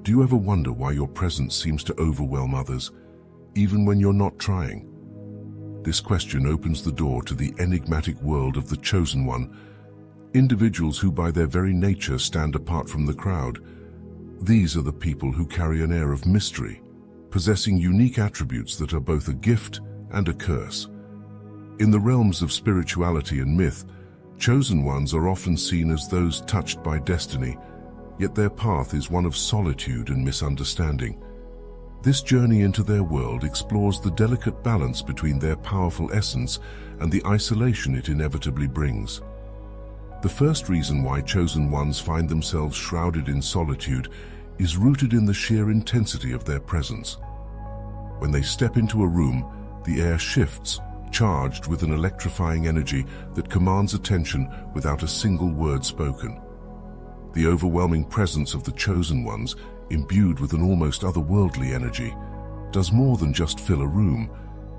Do you ever wonder why your presence seems to overwhelm others, even when you're not trying? This question opens the door to the enigmatic world of the chosen one, individuals who by their very nature stand apart from the crowd. These are the people who carry an air of mystery, possessing unique attributes that are both a gift and a curse. In the realms of spirituality and myth, chosen ones are often seen as those touched by destiny, yet their path is one of solitude and misunderstanding. This journey into their world explores the delicate balance between their powerful essence and the isolation it inevitably brings. The first reason why chosen ones find themselves shrouded in solitude is rooted in the sheer intensity of their presence. When they step into a room, the air shifts, charged with an electrifying energy that commands attention without a single word spoken. The overwhelming presence of the chosen ones, imbued with an almost otherworldly energy, does more than just fill a room.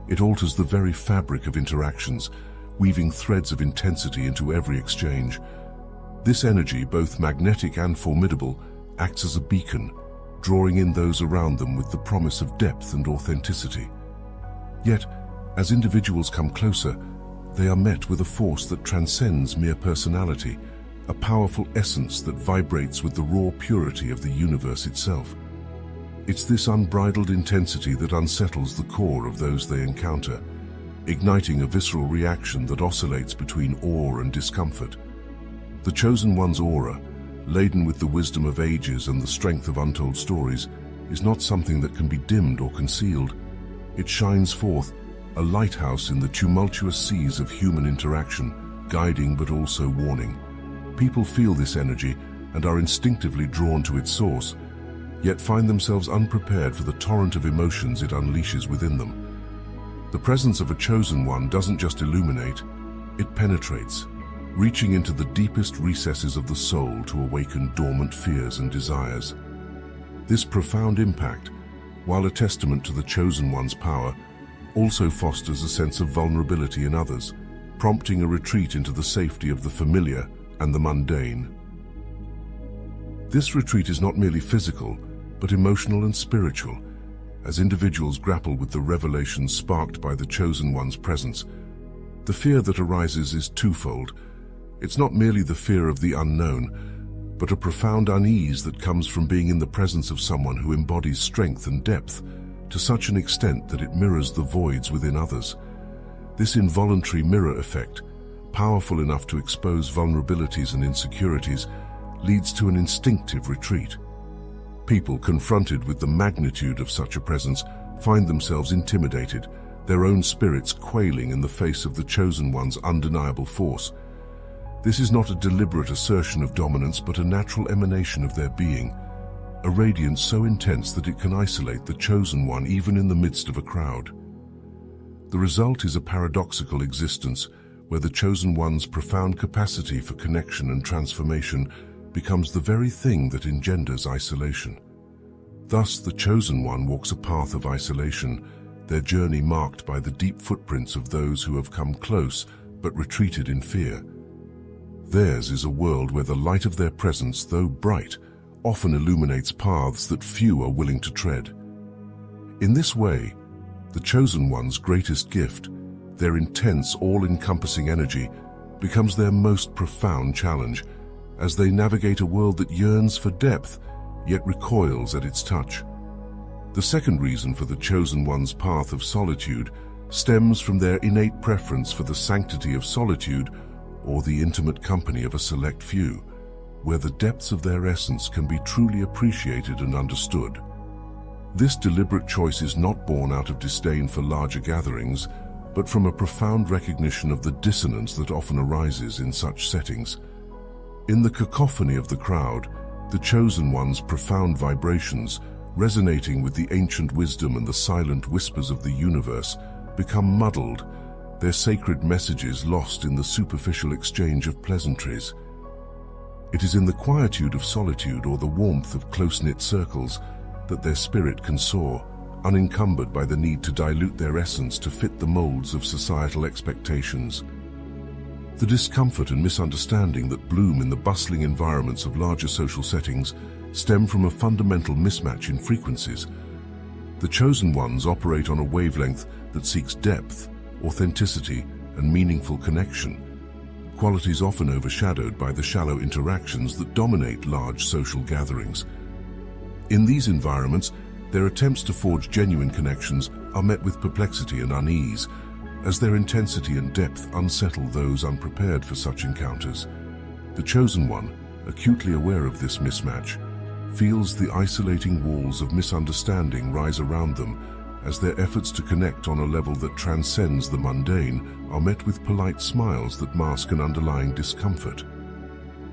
It alters the very fabric of interactions, weaving threads of intensity into every exchange. This energy, both magnetic and formidable, acts as a beacon, drawing in those around them with the promise of depth and authenticity. Yet, as individuals come closer, they are met with a force that transcends mere personality, a powerful essence that vibrates with the raw purity of the universe itself. It's this unbridled intensity that unsettles the core of those they encounter, igniting a visceral reaction that oscillates between awe and discomfort. The chosen one's aura, laden with the wisdom of ages and the strength of untold stories, is not something that can be dimmed or concealed. It shines forth, a lighthouse in the tumultuous seas of human interaction, guiding but also warning. People feel this energy and are instinctively drawn to its source, yet find themselves unprepared for the torrent of emotions it unleashes within them. The presence of a chosen one doesn't just illuminate, it penetrates, reaching into the deepest recesses of the soul to awaken dormant fears and desires. This profound impact, while a testament to the chosen one's power, also fosters a sense of vulnerability in others, prompting a retreat into the safety of the familiar and the mundane. This retreat is not merely physical, but emotional and spiritual. As individuals grapple with the revelations sparked by the chosen one's presence, the fear that arises is twofold. It's not merely the fear of the unknown, but a profound unease that comes from being in the presence of someone who embodies strength and depth to such an extent that it mirrors the voids within others. This involuntary mirror effect, powerful enough to expose vulnerabilities and insecurities, leads to an instinctive retreat. People confronted with the magnitude of such a presence find themselves intimidated, their own spirits quailing in the face of the chosen one's undeniable force. This is not a deliberate assertion of dominance, but a natural emanation of their being, a radiance so intense that it can isolate the chosen one even in the midst of a crowd. The result is a paradoxical existence where the chosen one's profound capacity for connection and transformation becomes the very thing that engenders isolation. Thus, the chosen one walks a path of isolation, their journey marked by the deep footprints of those who have come close but retreated in fear. Theirs is a world where the light of their presence, though bright, often illuminates paths that few are willing to tread. In this way, the chosen one's greatest gift, their intense, all-encompassing energy, becomes their most profound challenge, as they navigate a world that yearns for depth, yet recoils at its touch. The second reason for the chosen one's path of solitude stems from their innate preference for the sanctity of solitude or the intimate company of a select few, where the depths of their essence can be truly appreciated and understood. This deliberate choice is not born out of disdain for larger gatherings, but from a profound recognition of the dissonance that often arises in such settings. In the cacophony of the crowd, the chosen one's profound vibrations, resonating with the ancient wisdom and the silent whispers of the universe, become muddled, their sacred messages lost in the superficial exchange of pleasantries. It is in the quietude of solitude or the warmth of close-knit circles that their spirit can soar, unencumbered by the need to dilute their essence to fit the molds of societal expectations. The discomfort and misunderstanding that bloom in the bustling environments of larger social settings stem from a fundamental mismatch in frequencies. The chosen ones operate on a wavelength that seeks depth, authenticity, and meaningful connection, qualities often overshadowed by the shallow interactions that dominate large social gatherings. In these environments, their attempts to forge genuine connections are met with perplexity and unease, as their intensity and depth unsettle those unprepared for such encounters. The chosen one, acutely aware of this mismatch, feels the isolating walls of misunderstanding rise around them as their efforts to connect on a level that transcends the mundane are met with polite smiles that mask an underlying discomfort.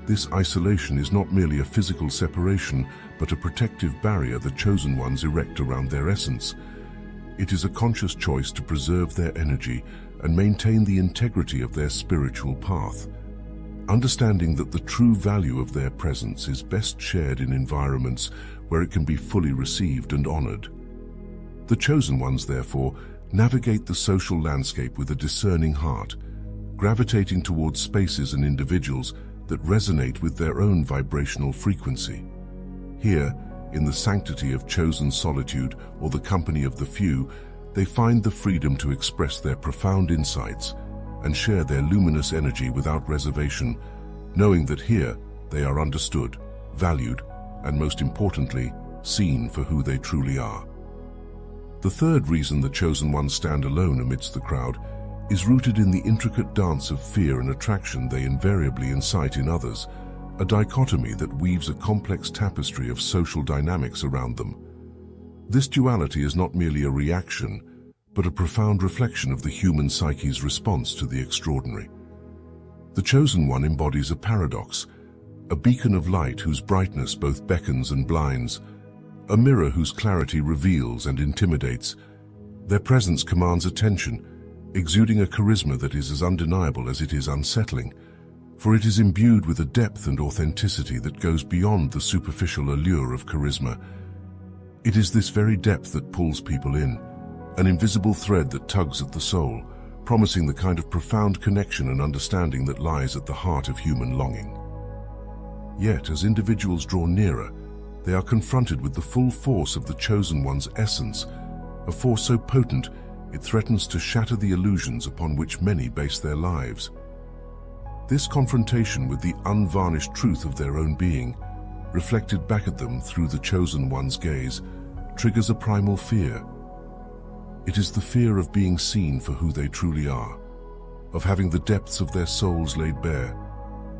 This isolation is not merely a physical separation, but a protective barrier the chosen ones erect around their essence. It is a conscious choice to preserve their energy and maintain the integrity of their spiritual path, understanding that the true value of their presence is best shared in environments where it can be fully received and honored. The chosen ones, therefore, navigate the social landscape with a discerning heart, gravitating towards spaces and individuals that resonate with their own vibrational frequency. Here, in the sanctity of chosen solitude or the company of the few, they find the freedom to express their profound insights and share their luminous energy without reservation, knowing that here they are understood, valued, and most importantly, seen for who they truly are. The third reason the chosen ones stand alone amidst the crowd is rooted in the intricate dance of fear and attraction they invariably incite in others, a dichotomy that weaves a complex tapestry of social dynamics around them. This duality is not merely a reaction, but a profound reflection of the human psyche's response to the extraordinary. The chosen one embodies a paradox, a beacon of light whose brightness both beckons and blinds, a mirror whose clarity reveals and intimidates. Their presence commands attention, exuding a charisma that is as undeniable as it is unsettling, for it is imbued with a depth and authenticity that goes beyond the superficial allure of charisma. It is this very depth that pulls people in, an invisible thread that tugs at the soul, promising the kind of profound connection and understanding that lies at the heart of human longing. Yet, as individuals draw nearer, they are confronted with the full force of the chosen one's essence, a force so potent it threatens to shatter the illusions upon which many base their lives. This confrontation with the unvarnished truth of their own being, reflected back at them through the chosen one's gaze, triggers a primal fear. It is the fear of being seen for who they truly are, of having the depths of their souls laid bare,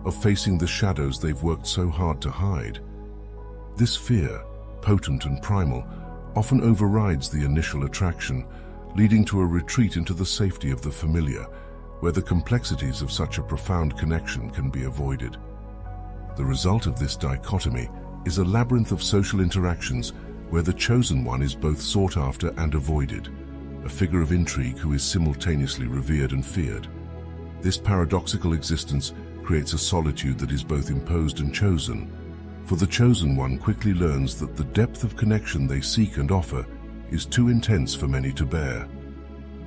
of facing the shadows they've worked so hard to hide. This fear, potent and primal, often overrides the initial attraction, leading to a retreat into the safety of the familiar, where the complexities of such a profound connection can be avoided. The result of this dichotomy is a labyrinth of social interactions where the chosen one is both sought after and avoided, a figure of intrigue who is simultaneously revered and feared. This paradoxical existence creates a solitude that is both imposed and chosen, for the chosen one quickly learns that the depth of connection they seek and offer is too intense for many to bear.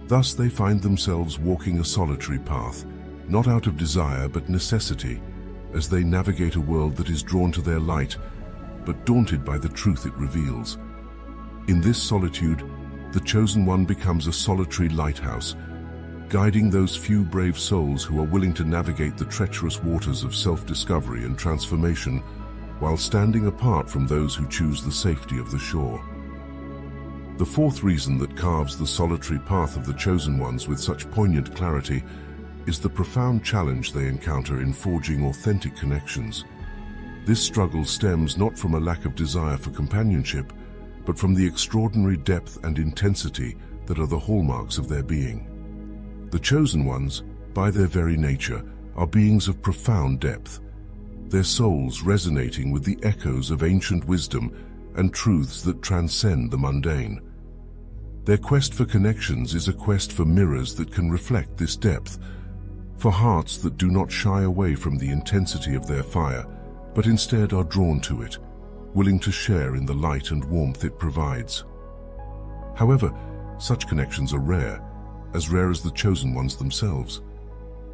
Thus they find themselves walking a solitary path, not out of desire but necessity, as they navigate a world that is drawn to their light, but daunted by the truth it reveals. In this solitude, the chosen one becomes a solitary lighthouse, guiding those few brave souls who are willing to navigate the treacherous waters of self-discovery and transformation, while standing apart from those who choose the safety of the shore. The fourth reason that carves the solitary path of the chosen ones with such poignant clarity is the profound challenge they encounter in forging authentic connections. This struggle stems not from a lack of desire for companionship, but from the extraordinary depth and intensity that are the hallmarks of their being. The chosen ones, by their very nature, are beings of profound depth, their souls resonating with the echoes of ancient wisdom and truths that transcend the mundane. Their quest for connections is a quest for mirrors that can reflect this depth, for hearts that do not shy away from the intensity of their fire, but instead are drawn to it, willing to share in the light and warmth it provides. However, such connections are rare as the chosen ones themselves.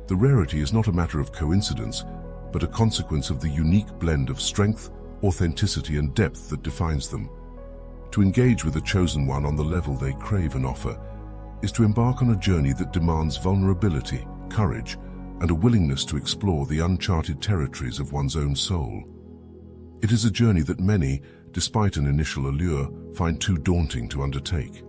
The rarity is not a matter of coincidence, but a consequence of the unique blend of strength, authenticity, and depth that defines them. To engage with a chosen one on the level they crave and offer is to embark on a journey that demands vulnerability, courage, and a willingness to explore the uncharted territories of one's own soul. It is a journey that many, despite an initial allure, find too daunting to undertake.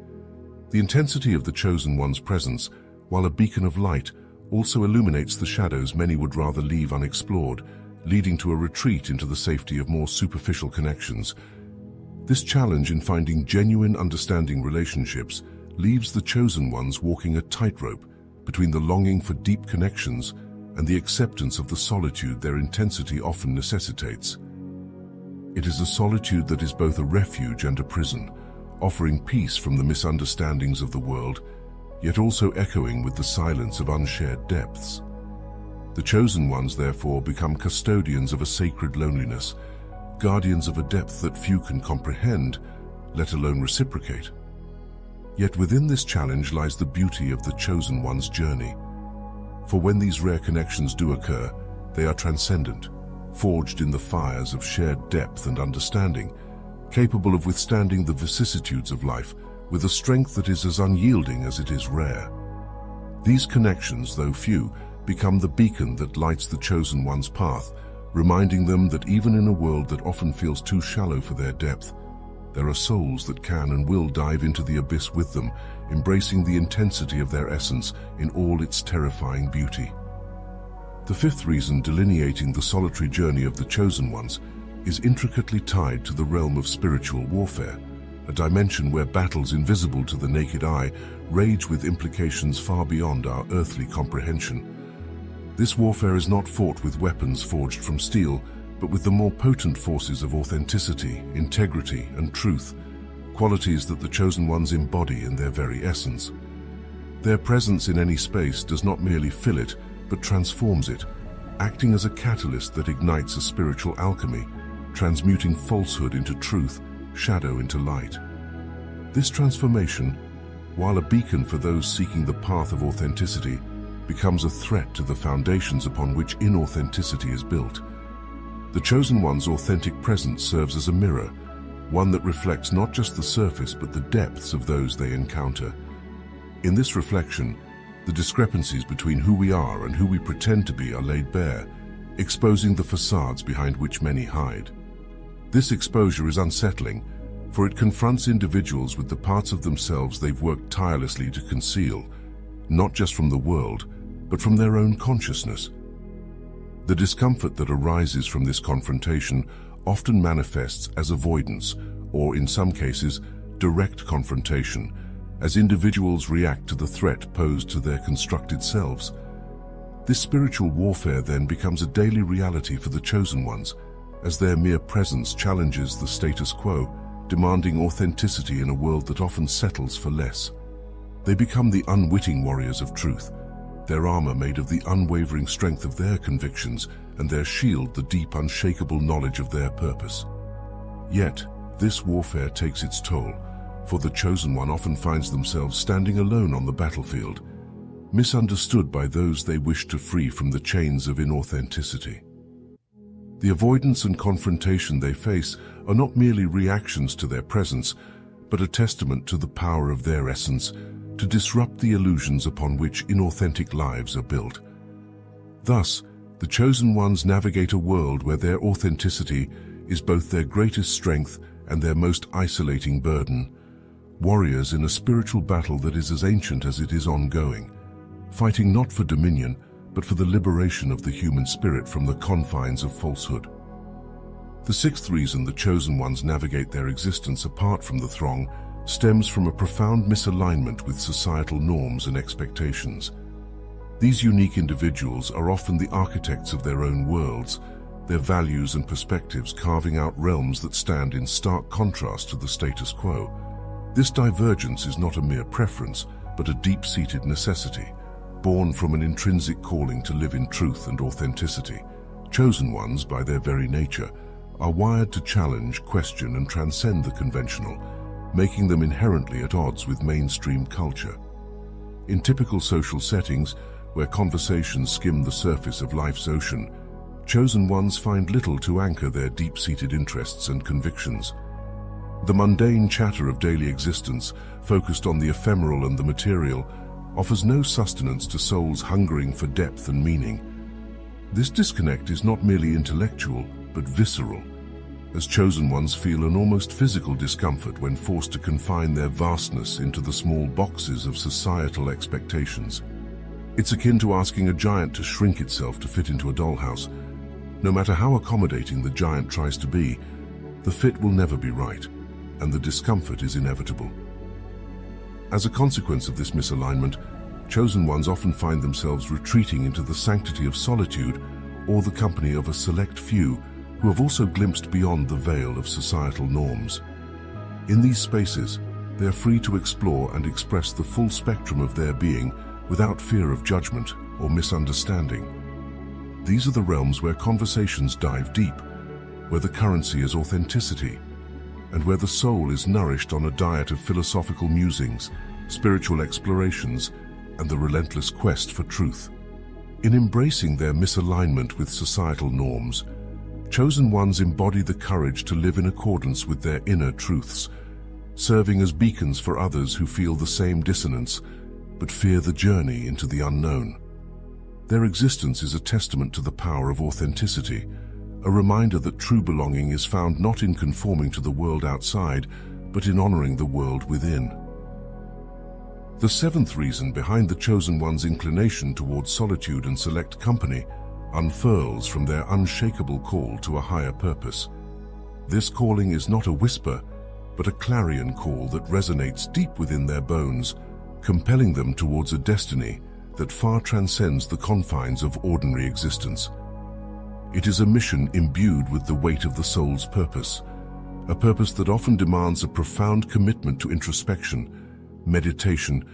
The intensity of the chosen one's presence, while a beacon of light, also illuminates the shadows many would rather leave unexplored, leading to a retreat into the safety of more superficial connections. This challenge in finding genuine, understanding relationships leaves the chosen ones walking a tightrope between the longing for deep connections and the acceptance of the solitude their intensity often necessitates. It is a solitude that is both a refuge and a prison, offering peace from the misunderstandings of the world, yet also echoing with the silence of unshared depths. The chosen ones, therefore, become custodians of a sacred loneliness, guardians of a depth that few can comprehend, let alone reciprocate. Yet within this challenge lies the beauty of the chosen one's journey. For when these rare connections do occur, they are transcendent, forged in the fires of shared depth and understanding, capable of withstanding the vicissitudes of life with a strength that is as unyielding as it is rare. These connections, though few, become the beacon that lights the chosen one's path, reminding them that even in a world that often feels too shallow for their depth, there are souls that can and will dive into the abyss with them, embracing the intensity of their essence in all its terrifying beauty. The fifth reason delineating the solitary journey of the chosen ones is intricately tied to the realm of spiritual warfare, a dimension where battles invisible to the naked eye rage with implications far beyond our earthly comprehension. This warfare is not fought with weapons forged from steel, but with the more potent forces of authenticity, integrity, and truth, qualities that the chosen ones embody in their very essence. Their presence in any space does not merely fill it, but transforms it, acting as a catalyst that ignites a spiritual alchemy, transmuting falsehood into truth, shadow into light. This transformation, while a beacon for those seeking the path of authenticity, becomes a threat to the foundations upon which inauthenticity is built. The chosen one's authentic presence serves as a mirror, one that reflects not just the surface but the depths of those they encounter. In this reflection, the discrepancies between who we are and who we pretend to be are laid bare, exposing the facades behind which many hide. This exposure is unsettling, for it confronts individuals with the parts of themselves they've worked tirelessly to conceal, not just from the world, but from their own consciousness. The discomfort that arises from this confrontation often manifests as avoidance, or in some cases, direct confrontation, as individuals react to the threat posed to their constructed selves. This spiritual warfare then becomes a daily reality for the chosen ones, as their mere presence challenges the status quo, demanding authenticity in a world that often settles for less. They become the unwitting warriors of truth, their armor made of the unwavering strength of their convictions and their shield the deep, unshakable knowledge of their purpose. Yet, this warfare takes its toll, for the chosen one often finds themselves standing alone on the battlefield, misunderstood by those they wish to free from the chains of inauthenticity. The avoidance and confrontation they face are not merely reactions to their presence, but a testament to the power of their essence to disrupt the illusions upon which inauthentic lives are built. Thus, the chosen ones navigate a world where their authenticity is both their greatest strength and their most isolating burden, warriors in a spiritual battle that is as ancient as it is ongoing, fighting not for dominion, but for the liberation of the human spirit from the confines of falsehood. The sixth reason the chosen ones navigate their existence apart from the throng stems from a profound misalignment with societal norms and expectations. These unique individuals are often the architects of their own worlds, their values and perspectives carving out realms that stand in stark contrast to the status quo. This divergence is not a mere preference, but a deep-seated necessity, born from an intrinsic calling to live in truth and authenticity. Chosen ones, by their very nature, are wired to challenge, question, and transcend the conventional, making them inherently at odds with mainstream culture. In typical social settings, where conversations skim the surface of life's ocean, chosen ones find little to anchor their deep-seated interests and convictions. The mundane chatter of daily existence, focused on the ephemeral and the material, offers no sustenance to souls hungering for depth and meaning. This disconnect is not merely intellectual, but visceral, as chosen ones feel an almost physical discomfort when forced to confine their vastness into the small boxes of societal expectations. It's akin to asking a giant to shrink itself to fit into a dollhouse. No matter how accommodating the giant tries to be, the fit will never be right, and the discomfort is inevitable. As a consequence of this misalignment, chosen ones often find themselves retreating into the sanctity of solitude or the company of a select few who have also glimpsed beyond the veil of societal norms. In these spaces, they are free to explore and express the full spectrum of their being without fear of judgment or misunderstanding. These are the realms where conversations dive deep, where the currency is authenticity, and where the soul is nourished on a diet of philosophical musings, spiritual explorations, and the relentless quest for truth. In embracing their misalignment with societal norms, chosen ones embody the courage to live in accordance with their inner truths, serving as beacons for others who feel the same dissonance but fear the journey into the unknown. Their existence is a testament to the power of authenticity, a reminder that true belonging is found not in conforming to the world outside, but in honoring the world within. The seventh reason behind the chosen one's inclination towards solitude and select company unfurls from their unshakable call to a higher purpose. This calling is not a whisper, but a clarion call that resonates deep within their bones, compelling them towards a destiny that far transcends the confines of ordinary existence. It is a mission imbued with the weight of the soul's purpose, a purpose that often demands a profound commitment to introspection, meditation,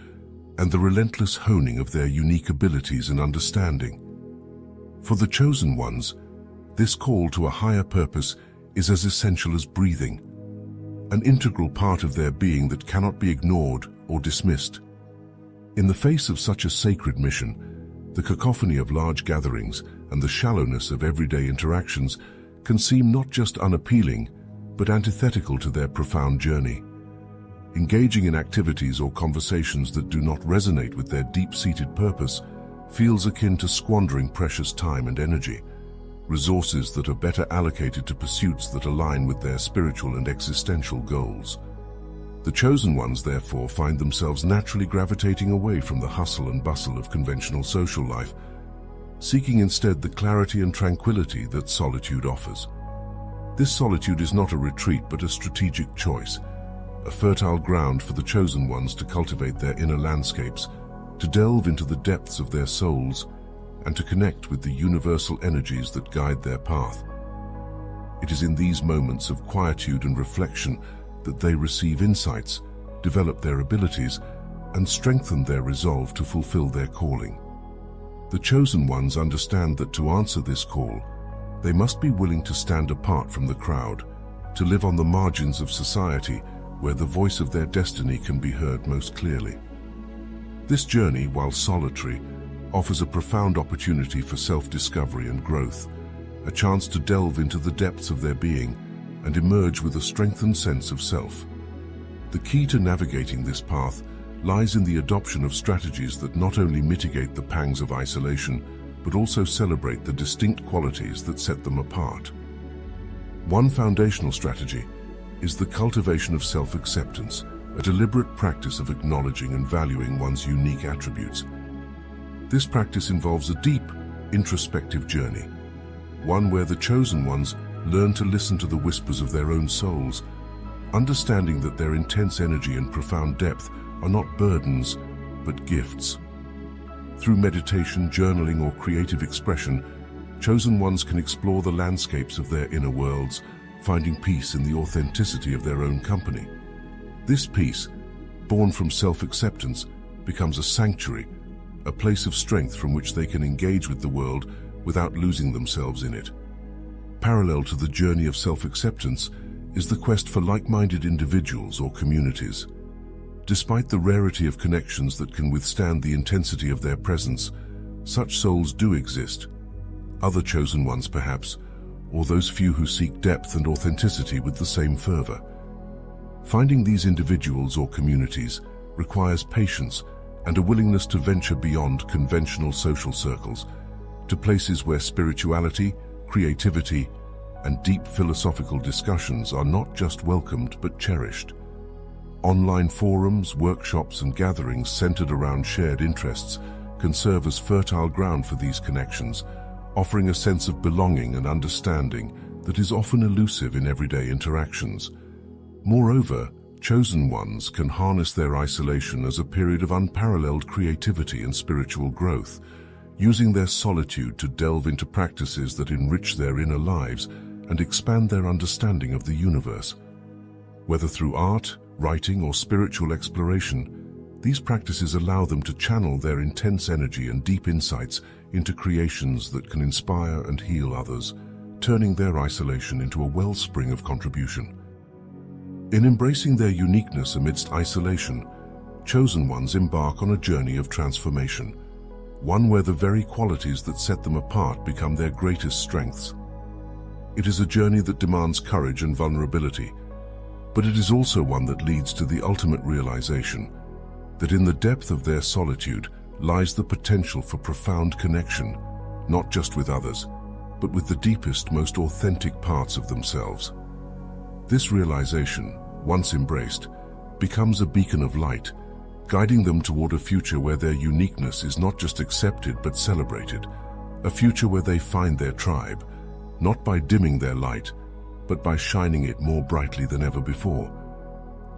and the relentless honing of their unique abilities and understanding. For the chosen ones, this call to a higher purpose is as essential as breathing, an integral part of their being that cannot be ignored or dismissed. In the face of such a sacred mission, the cacophony of large gatherings and the shallowness of everyday interactions can seem not just unappealing, but antithetical to their profound journey. Engaging in activities or conversations that do not resonate with their deep-seated purpose feels akin to squandering precious time and energy, resources that are better allocated to pursuits that align with their spiritual and existential goals. The chosen ones, therefore, find themselves naturally gravitating away from the hustle and bustle of conventional social life, seeking instead the clarity and tranquility that solitude offers. This solitude is not a retreat but a strategic choice, a fertile ground for the chosen ones to cultivate their inner landscapes, to delve into the depths of their souls, and to connect with the universal energies that guide their path. It is in these moments of quietude and reflection that they receive insights, develop their abilities, and strengthen their resolve to fulfill their calling. The chosen ones understand that to answer this call, they must be willing to stand apart from the crowd, to live on the margins of society where the voice of their destiny can be heard most clearly. This journey, while solitary, offers a profound opportunity for self-discovery and growth, a chance to delve into the depths of their being and emerge with a strengthened sense of self. The key to navigating this path lies in the adoption of strategies that not only mitigate the pangs of isolation, but also celebrate the distinct qualities that set them apart. One foundational strategy is the cultivation of self-acceptance, a deliberate practice of acknowledging and valuing one's unique attributes. This practice involves a deep, introspective journey, one where the chosen ones learn to listen to the whispers of their own souls, understanding that their intense energy and profound depth are not burdens, but gifts. Through meditation, journaling, or creative expression, chosen ones can explore the landscapes of their inner worlds, finding peace in the authenticity of their own company. This peace, born from self-acceptance, becomes a sanctuary, a place of strength from which they can engage with the world without losing themselves in it. Parallel to the journey of self-acceptance is the quest for like-minded individuals or communities. Despite the rarity of connections that can withstand the intensity of their presence, Such souls do exist. Other chosen ones perhaps, or those few who seek depth and authenticity with the same fervor. Finding these individuals or communities requires patience and a willingness to venture beyond conventional social circles, to places where spirituality, creativity, and deep philosophical discussions are not just welcomed but cherished. Online forums, workshops, and gatherings centered around shared interests can serve as fertile ground for these connections, offering a sense of belonging and understanding that is often elusive in everyday interactions. Moreover, chosen ones can harness their isolation as a period of unparalleled creativity and spiritual growth, using their solitude to delve into practices that enrich their inner lives and expand their understanding of the universe. Whether through art, writing, or spiritual exploration, these practices allow them to channel their intense energy and deep insights into creations that can inspire and heal others, turning their isolation into a wellspring of contribution. In embracing their uniqueness amidst isolation, chosen ones embark on a journey of transformation, one where the very qualities that set them apart become their greatest strengths. It is a journey that demands courage and vulnerability, but it is also one that leads to the ultimate realization that in the depth of their solitude lies the potential for profound connection, not just with others, but with the deepest, most authentic parts of themselves. This realization, once embraced, becomes a beacon of light, guiding them toward a future where their uniqueness is not just accepted but celebrated, a future where they find their tribe, not by dimming their light, but by shining it more brightly than ever before.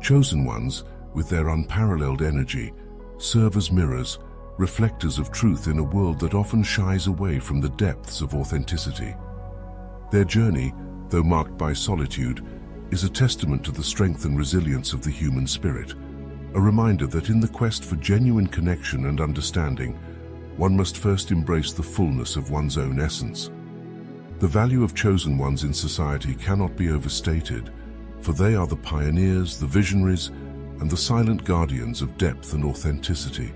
Chosen ones, with their unparalleled energy, serve as mirrors, reflectors of truth in a world that often shies away from the depths of authenticity. Their journey, though marked by solitude, is a testament to the strength and resilience of the human spirit, a reminder that in the quest for genuine connection and understanding, one must first embrace the fullness of one's own essence. The value of chosen ones in society cannot be overstated, for they are the pioneers, the visionaries, and the silent guardians of depth and authenticity.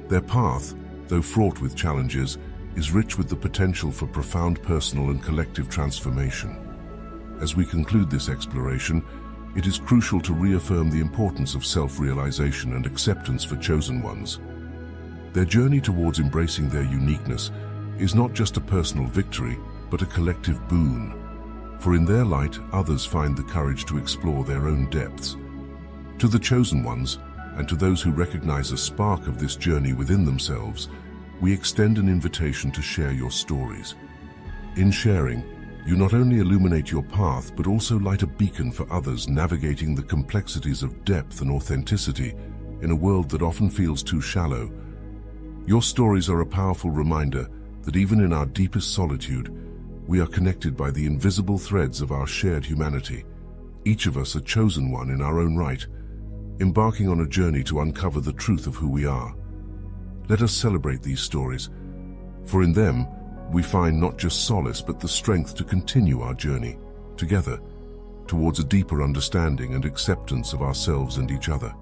Their path, though fraught with challenges, is rich with the potential for profound personal and collective transformation. As we conclude this exploration, it is crucial to reaffirm the importance of self-realization and acceptance for chosen ones. Their journey towards embracing their uniqueness is not just a personal victory, but a collective boon. For in their light, others find the courage to explore their own depths. To the chosen ones, and to those who recognize a spark of this journey within themselves, we extend an invitation to share your stories. In sharing, you not only illuminate your path, but also light a beacon for others navigating the complexities of depth and authenticity in a world that often feels too shallow. Your stories are a powerful reminder that even in our deepest solitude, we are connected by the invisible threads of our shared humanity. Each of us a chosen one in our own right, embarking on a journey to uncover the truth of who we are. Let us celebrate these stories, for in them we find not just solace but the strength to continue our journey, together, towards a deeper understanding and acceptance of ourselves and each other.